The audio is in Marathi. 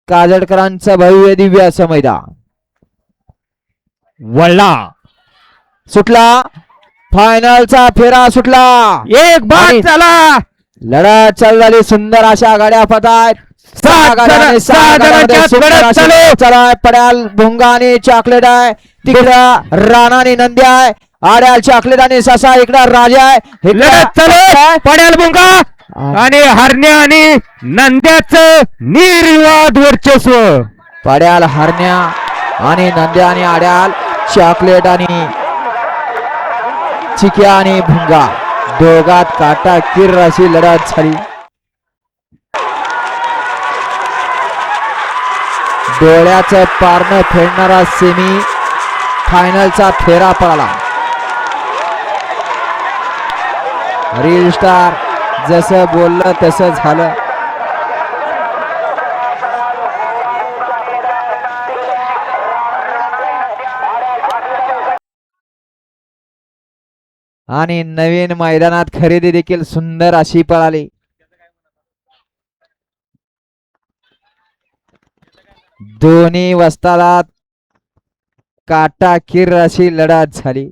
काजळकरांचं भव्य दिव्य असं मैदान. वळला सुटला फायनलचा फेरा सुटला. एक बाद आणि झाला. लढत चालू झाली. सुंदर अशा गाड्या पळतायत. सहा जणांच्या लढत चालू. चला पड्याल भुंगा आणि चॉकलेट आहे. तिकडं राणा आणि नंदी आहे. आड्याल चॉकलेट आणि ससा. इकडं राजा आहे. लढत चालू. पड्याल भुंगा आणि हरण्या आणि नंद्याचं निर्विवाद वर्चस्व. पड्याल हरण्या आणि नंद्या आणि आड्याल चॉकलेट आणि चिक्या आणि भुंगा दोघात काटा किर अशी लढत झाली. डोळ्याचं पारणं फेडणारा सेमी फायनलचा फेरा पडला. रील स्टार जसं बोललं तसं झालं. आणि नवीन मैदानात खरेदी देखील सुंदर अशी पळाली. दोन्ही वस्ताला काटाकीर अशी लढत झाली.